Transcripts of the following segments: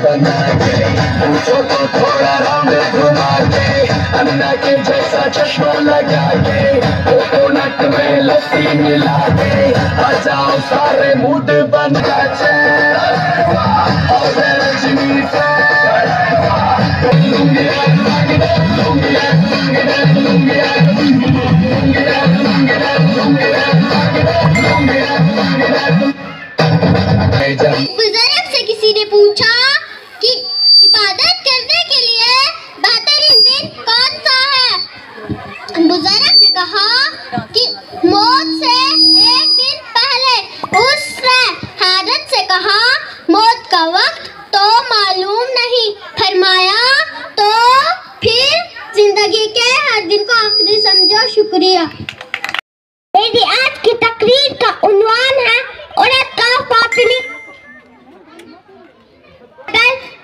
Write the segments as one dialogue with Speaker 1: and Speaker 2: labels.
Speaker 1: बना के, पूछो तो थोड़ा राउंड घुमा के, अन्ना के जैसा चश्मा लगा के, कोकोनट में लस्सी मिला के, आ जाओ सारे मूड बन जाए। और रजनी से
Speaker 2: बुजुर्ग से किसी ने पूछा कि इबादत करने के लिए बेहतरीन दिन कौन सा है। बुजुर्ग ने कहा कि मौत से एक दिन पहले। उसने हैरत से कहा मौत का वक्त तो मालूम नहीं। फरमाया तो फिर जिंदगी के हर दिन को आखिरी समझो। शुक्रिया। मेरी आज की तकरीर का उन्वान है औरत का फातिमी।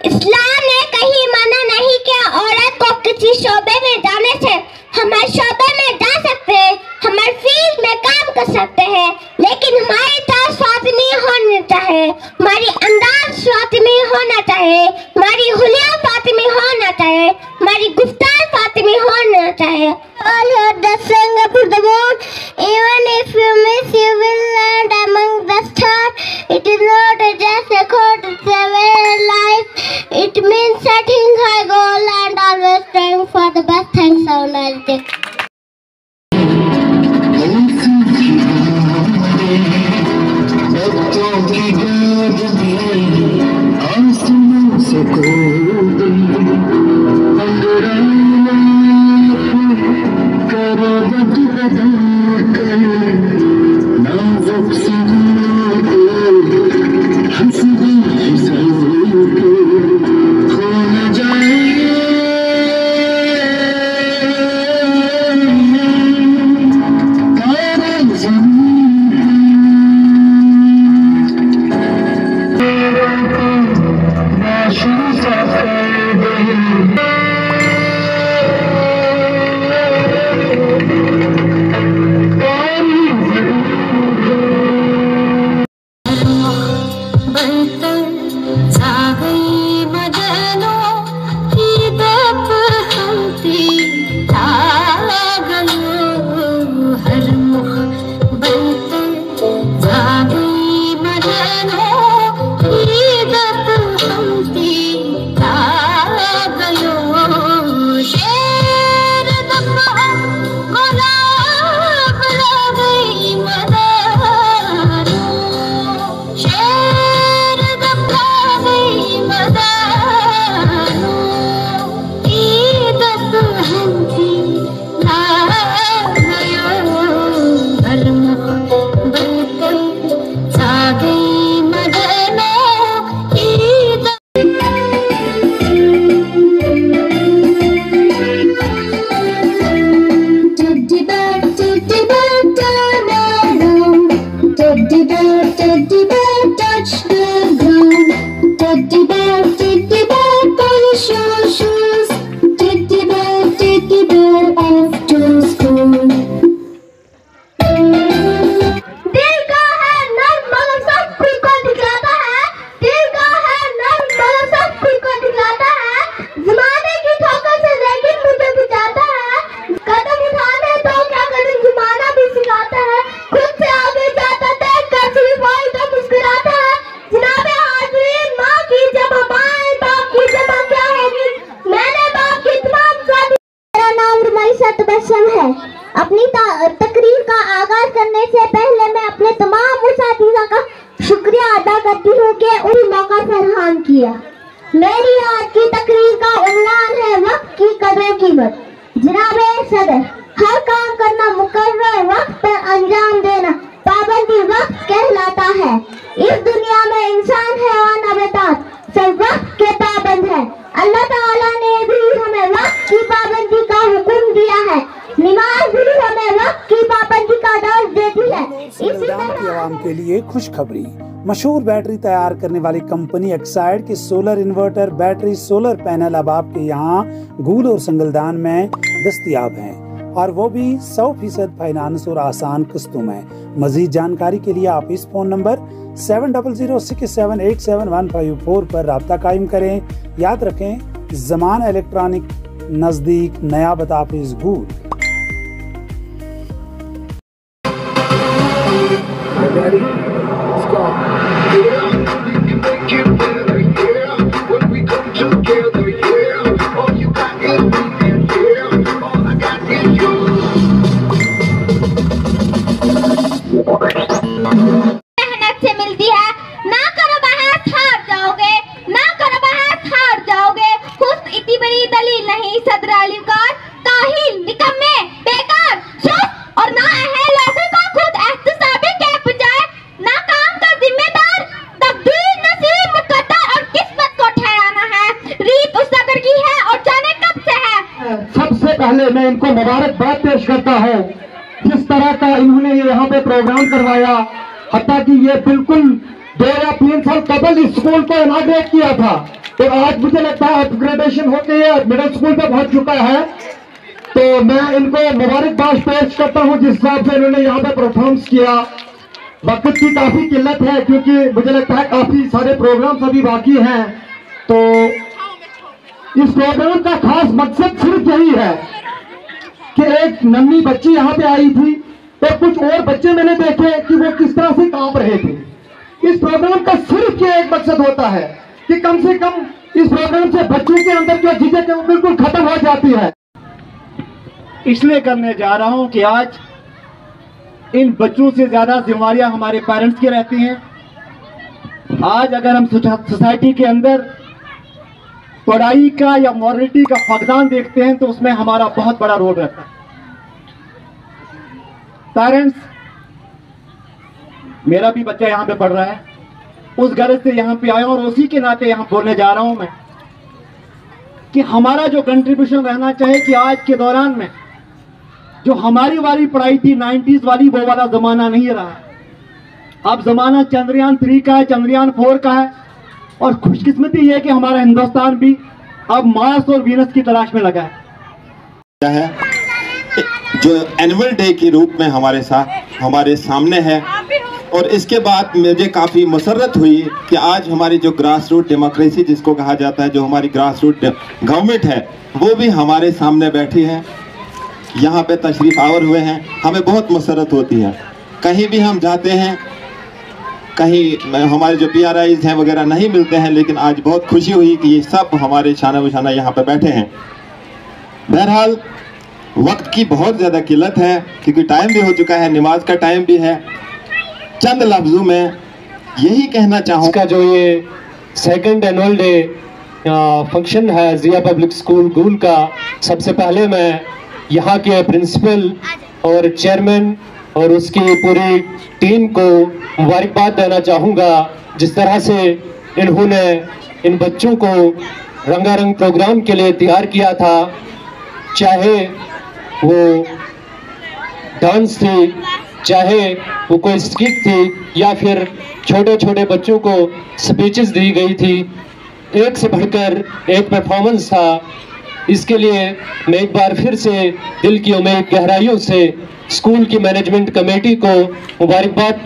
Speaker 2: इस्लाम ने कहीं मना नहीं किया औरत को किसी शोबे में जाने से। हमारे शोबे में जा सकते हैं, हमारे फील्ड में काम कर सकते हैं, लेकिन हमारी ताज फातिमी होनी चाहिए, हमारी अंदाज फातिमी होना चाहिए, हमारी हुलिया फातिमी होना चाहिए, हमारी गुफ्तार फातिमी होना चाहिए। All your the sing about the world, even if you miss, you will land among the stars. It is not just a code, it's a way of life. It means setting high goal and always trying for the best things on earth. अपनी तकरीर का आगाज करने से पहले मैं अपने तमाम मुसातिज़ा का शुक्रिया अदा करती हूँ कि उन मौका फरहाम किया। मेरी आज की तकरीर का उन्वान है वक्त की कदर कीमत। जनाबे सदर, हर काम करना मुकर्रर वक्त पर अंजाम देना पाबंदी वक्त कहलाता है। इस दुनिया में इंसान है और नबातात सब वक्त के पाबंद है। अल्लाह ताला ने भी हमें वक्त की पाबंदी का हुक्म दिया है। नमाज भी हमें वक्त की पाबंदी का दर्ज देती है।
Speaker 3: संगलदान की आवाम के लिए खुशखबरी, मशहूर बैटरी तैयार करने वाली कंपनी एक्साइड के solar inverter battery solar panel अब आपके यहाँ गूल और संगलदान में दस्तयाब हैं और वो भी 100% फाइनेंस और आसान किस्तों में। मजीद जानकारी के लिए आप इस फोन नंबर 7006787154 पर राब्ता कायम करें। याद रखें, ज़मान इलेक्ट्रॉनिक नज़दीक नया बताफिज गूल।
Speaker 2: मेहनत से मिलती है, ना करो बहस हार जाओगे, ना करो बहस हार जाओगे। खुद इतनी बड़ी दलील नहीं, सदर अलीकार काहिल, निकम्मे, बेकार, सुस्त और ना अहल लोगों को खुद एहतसाबी के बजाय ना काम का जिम्मेदार, तकदीर, नसीब, मुकद्दर और किस्मत को ठहराना है। रीत उस नगर की है और जाने कब से है।
Speaker 4: सबसे पहले मैं इनको मुबारकबाद पेश करता हूँ, जिस तरह का इन्होंने यहाँ पे प्रोग्राम करवाया, हत्ता कि ये बिल्कुल 2 या 3 साल कबल इस स्कूल को इनाग्रेट किया था, तो आज मुझे लगता है अपग्रेडेशन होकर ये मिडिल स्कूल पे पहुंच चुका है। तो मैं इनको मुबारकबाद पेश करता हूँ जिस हिसाब से इन्होंने यहाँ पे परफॉर्मेंस किया। वक्त की काफी किल्लत है क्योंकि मुझे लगता है काफी सारे प्रोग्राम अभी बाकी हैं, तो इस प्रोग्राम का खास मकसद सिर्फ यही है कि एक नन्ही बच्ची यहाँ पे आई थी तो कुछ और बच्चे मैंने देखे कि वो किस तरह से कांप रहे थे। इस प्रोग्राम का सिर्फ ये एक मकसद होता है कि कम से कम इस प्रोग्राम से बच्चों के अंदर जो झिझक है वो बिल्कुल खत्म हो जाती है। इसलिए करने जा रहा हूं कि आज इन बच्चों से ज्यादा जिम्मेवारियां हमारे पेरेंट्स की रहती हैं। आज अगर हम सोसाइटी के अंदर पढ़ाई का या मॉरलिटी का फकदान देखते हैं तो उसमें हमारा बहुत बड़ा रोल रहता है। पेरेंट्स, मेरा भी बच्चा यहाँ पे पढ़ रहा है, उस गर्ज से यहाँ पे आया और उसी के नाते यहाँ बोलने जा रहा हूँ मैं कि हमारा जो कंट्रीब्यूशन रहना चाहिए कि आज के दौरान में जो हमारी वाली पढ़ाई थी 90s वाली, वो वाला जमाना नहीं रहा। अब जमाना चंद्रयान 3 का है, चंद्रयान 4 का है, और खुशकिस्मती ये कि हमारा हिंदुस्तान भी अब मार्स और वीनस की तलाश में लगा है।
Speaker 5: जो एनुअल डे के रूप में हमारे सामने है, और इसके बाद मुझे काफ़ी मसरत हुई कि आज हमारी जो ग्रास रूट डेमोक्रेसी जिसको कहा जाता है, जो हमारी ग्रास रूट गवर्नमेंट है, वो भी हमारे सामने बैठी है, यहाँ पे तशरीफ़ आवर हुए हैं। हमें बहुत मसरत होती है, कहीं भी हम जाते हैं, कहीं हमारे जो PRIs हैं वगैरह नहीं मिलते हैं, लेकिन आज बहुत खुशी हुई कि ये सब हमारे शाना बशाना यहाँ पे बैठे हैं। बहरहाल वक्त की बहुत ज़्यादा किल्लत है क्योंकि टाइम भी हो चुका है, नमाज का टाइम भी है। चंद लफ्ज़ों में यही कहना चाहूँ
Speaker 6: का जो ये 2nd एनुअल डे फंक्शन है ज़िया पब्लिक स्कूल गूल का, सबसे पहले मैं यहाँ के प्रिंसिपल और चेयरमैन और उसकी पूरी टीम को मुबारकबाद देना चाहूँगा। जिस तरह से इन्होंने इन बच्चों को रंगारंग प्रोग्राम के लिए तैयार किया था, चाहे वो डांस थी, चाहे वो कोई स्किट थी, या फिर छोटे छोटे बच्चों को स्पीचेस दी गई थी, एक से बढ़कर एक परफॉर्मेंस था। इसके लिए मैं एक बार फिर से दिल की उम्मीद गहराइयों से स्कूल की मैनेजमेंट कमेटी को मुबारकबाद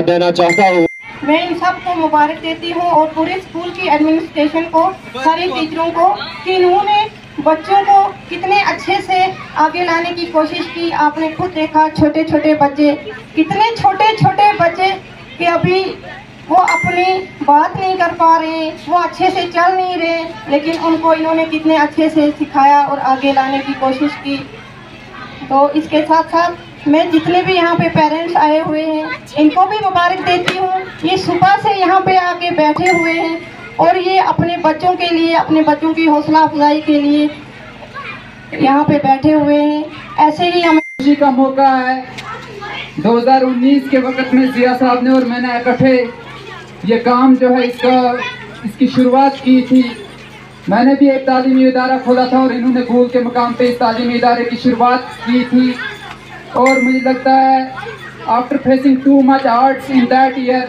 Speaker 6: देना चाहता हूँ।
Speaker 7: मैं इन सब को मुबारक देती हूँ और पूरे स्कूल की एडमिनिस्ट्रेशन को, सारे टीचरों को, कि इन्होंने बच्चों को कितने अच्छे से आगे लाने की कोशिश की। आपने खुद देखा छोटे छोटे बच्चे, कितने छोटे छोटे बच्चे कि अभी वो अपनी बात नहीं कर पा रहे, वो अच्छे से चल नहीं रहे, लेकिन उनको इन्होंने कितने अच्छे से सिखाया और आगे लाने की कोशिश की। तो इसके साथ साथ मैं जितने भी यहाँ पे पेरेंट्स आए हुए हैं इनको भी मुबारक देती हूँ। ये सुबह से यहाँ पे आके बैठे हुए हैं और ये अपने बच्चों के लिए, अपने बच्चों की हौसला अफजाई के लिए यहाँ पे बैठे हुए हैं। ऐसे ही हमें
Speaker 8: खुशी का मौका है। 2019 के वक्त में ज़िया साहब ने और मैंने इकट्ठे ये काम जो है इसकी शुरुआत की थी। मैंने भी एक तालीमी इदारा खोला था और इन्होंने गूल के मकाम पे इस तालीमी इदारे की शुरुआत की थी। और मुझे लगता है after facing too much arts in that year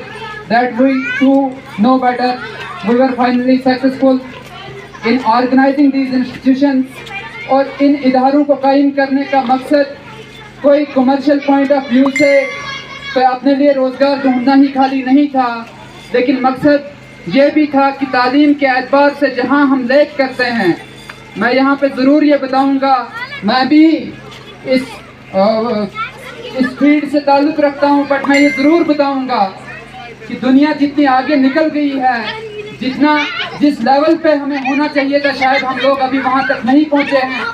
Speaker 8: that we too know better, we were finally successful in organising these institutions. और इन इदारों को कायम करने का मकसद कोई कमर्शियल पॉइंट ऑफ व्यू से पे अपने लिए रोज़गार ढूंढना ही खाली नहीं था, लेकिन मकसद ये भी था कि तालीम के एतबार से जहाँ हम लैग करते हैं, मैं यहाँ पे ज़रूर ये बताऊँगा, मैं भी इस फील्ड से ताल्लुक़ रखता हूँ, बट मैं ये ज़रूर बताऊँगा कि दुनिया जितनी आगे निकल गई है, जिस लेवल पे हमें होना चाहिए था, शायद हम लोग अभी वहाँ तक नहीं पहुँचे हैं।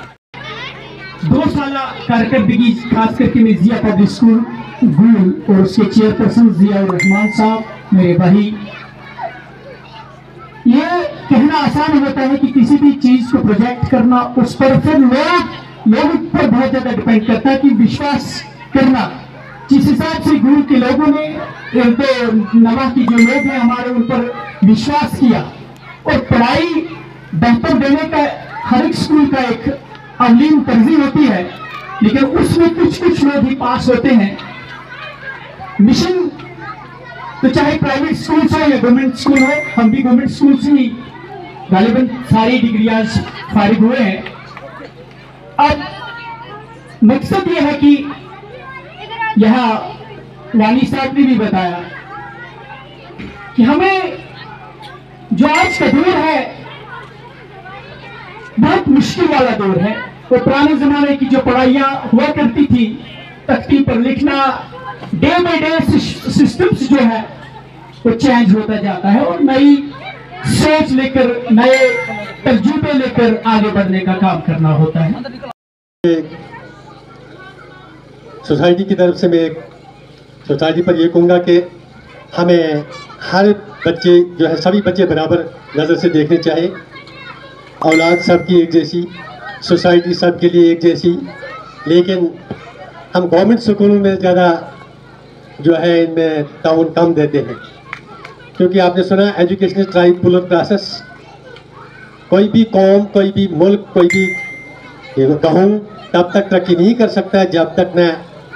Speaker 4: 2 साल कारकर्दगी खास करके मैं जिया पब्लिक स्कूल गुल और उसके चेयरपर्सन जिया रहमान साहब, मेरे भाई, ये कहना आसान होता है कि किसी भी चीज को प्रोजेक्ट करना, उस पर फिर लोग पर बहुत ज्यादा डिपेंड करता है कि विश्वास करना। जिस हिसाब से गुरु के लोगों ने नवा की जो लोग हैं हमारे उन पर विश्वास किया और पढ़ाई बेहतर देने का हर एक स्कूल का एक अवलीन तरजीह होती है, लेकिन उसमें कुछ लोग ही पास होते हैं। मिशन तो चाहे प्राइवेट स्कूल हो या गवर्नमेंट स्कूल हो, हम भी गवर्नमेंट स्कूल से ही गालिबन सारी डिग्रियां फारिग हुए हैं। अब मकसद यह है कि यहाँ वानी साहब ने भी बताया कि हमें जो आज का दौर है बहुत मुश्किल वाला दौर है। वो पुराने जमाने की जो पढ़ाइयाँ हुआ करती थी, तख्ती पर लिखना, डे बाय डे सिस्टम्स जो है वो चेंज होता जाता है और नई सोच लेकर, नए तजुर्बे लेकर आगे बढ़ने का काम करना होता है।
Speaker 6: सोसाइटी की तरफ से मैं सोसाइटी पर ये कहूँगा कि हमें हर बच्चे जो है, सभी बच्चे बराबर नज़र से देखने चाहिए। औलाद सबकी एक जैसी, सोसाइटी सब के लिए एक जैसी, लेकिन हम गवर्नमेंट स्कूलों में ज़्यादा जो है इनमें ताउन कम देते हैं, क्योंकि आपने सुना एजुकेशनल ट्राइबुलर प्रोसेस, कोई भी कौम, कोई भी मुल्क, कोई भी कहूँ तब तक तरक्की नहीं कर सकता है जब तक न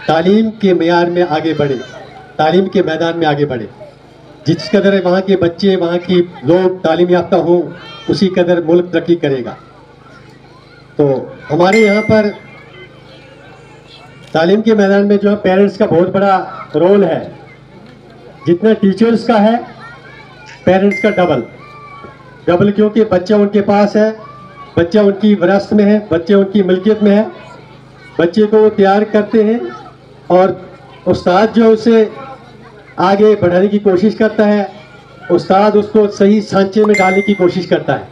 Speaker 6: तालीम के मेयार में आगे बढ़े, तालीम के मैदान में आगे बढ़े। जिस कदर वहाँ के बच्चे, वहाँ के लोग तालीम याफ्ता हों, उसी कदर मुल्क तरक्की करेगा। तो हमारे यहाँ पर तालीम के मैदान में जो है पेरेंट्स का बहुत बड़ा रोल है। जितना टीचर्स का है, पेरेंट्स का डबल, क्योंकि बच्चा उनके पास है, बच्चा उनकी विरासत में है, बच्चे उनकी मिल्कियत में है। बच्चे को वो तैयार करते हैं और उस्ताद जो उसे आगे बढ़ाने की कोशिश करता है, उस्ताद उसको सही सांचे में डालने की कोशिश करता है।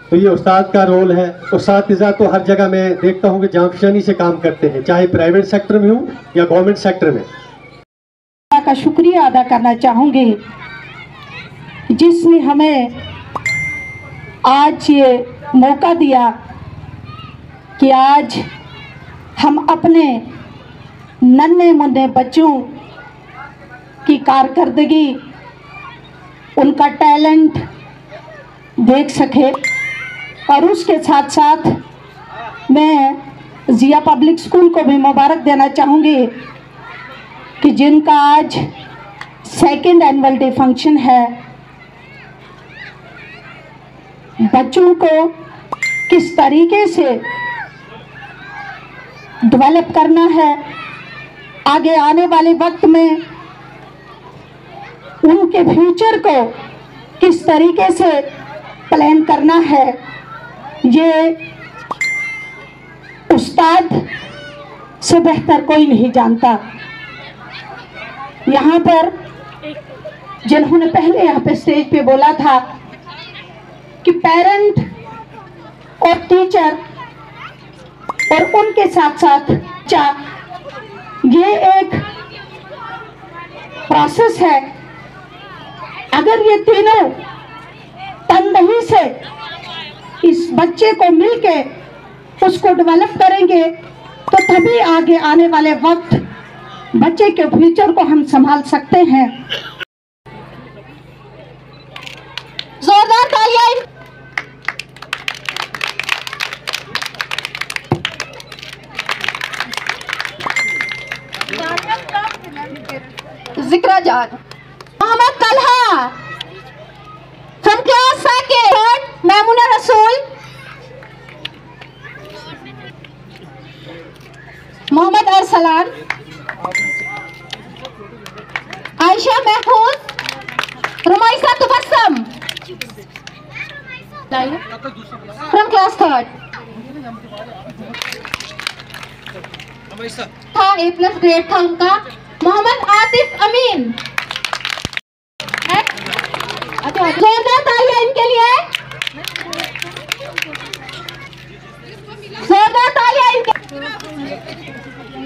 Speaker 6: तो ये उस्ताद का रोल है। उस्ताद तो हर जगह मैं देखता हूँ कि जांफशानी से काम करते हैं, चाहे प्राइवेट सेक्टर में हो या गवर्नमेंट सेक्टर में।
Speaker 9: का शुक्रिया अदा करना चाहूँगी जिसने हमें आज ये मौका दिया कि आज हम अपने नन्हे मुन्ने बच्चों की कारकर्दगी, उनका टैलेंट देख सके। और उसके साथ साथ मैं जिया पब्लिक स्कूल को भी मुबारक देना चाहूँगी कि जिनका आज 2nd एनुअल डे फंक्शन है। बच्चों को किस तरीके से डेवलप करना है, आगे आने वाले वक्त में उनके फ्यूचर को किस तरीके से प्लान करना है, ये उस्ताद से बेहतर कोई नहीं जानता। यहाँ पर जिन्होंने पहले यहाँ पे स्टेज पे बोला था कि पेरेंट और टीचर और उनके साथ साथ ये एक प्रोसेस है। अगर ये तीनों तनदेही से इस बच्चे को मिलके उसको डेवलप करेंगे तो तभी आगे आने वाले वक्त बच्चे के फ्यूचर को हम संभाल सकते हैं। जोरदार तालियां। Zikra Jaan Mohammad Talha from class 2nd, Maimuna Rasool, Mohammad Arsalan, Ayesha महफूज, रुमाइसा तुबस्सम from class 3rd. था A+ ग्रेड था उनका। मोहम्मद आतिफ अमीन, जोरदार तालियां इनके लिए, जोरदार तालियां इनके।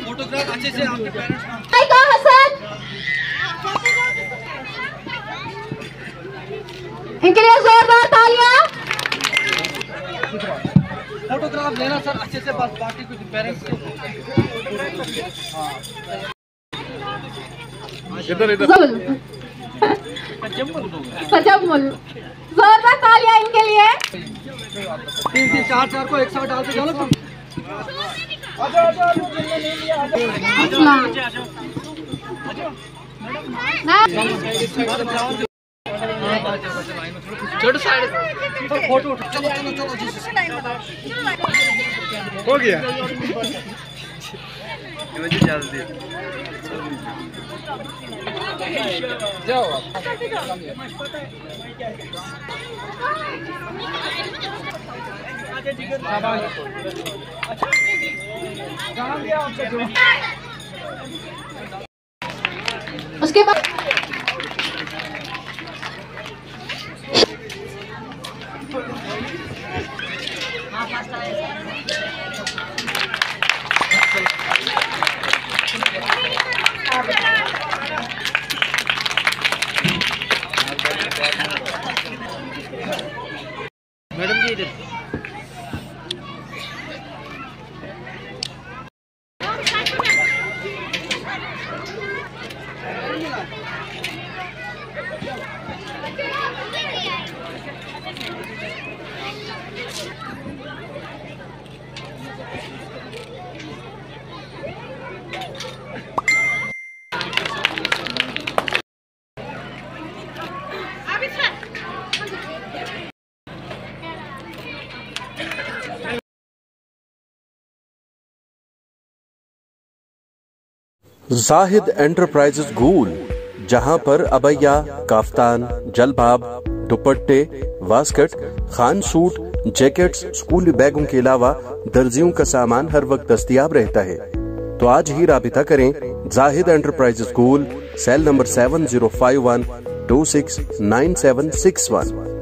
Speaker 9: फोटोग्राफ अच्छे से आपके पेरेंट्स का हसन, इनके लिए जोरदार तालियां।
Speaker 10: फोटोग्राफ लेना सर अच्छे से, बस बाकी कुछ पेरेंट्स के
Speaker 9: तजम्मुल, जोरदार तालियां इनके लिए।
Speaker 10: 3 4 को एक साथ डालते जाओ तुम। छोटे साइड फोटो चलो हो गया। जाओ
Speaker 9: उसके बाद
Speaker 10: मैडम जी इधर
Speaker 11: जाहिद एंटरप्राइजेज गूल, जहां पर अबैया, काफ्तान, जलबाब, दुपट्टे, वास्कट, खान सूट, जैकेट्स, स्कूली बैगों के अलावा दर्जियों का सामान हर वक्त दस्तयाब रहता है। तो आज ही राबिता करें जाहिद एंटरप्राइजेज गूल, सेल नंबर 7051269761।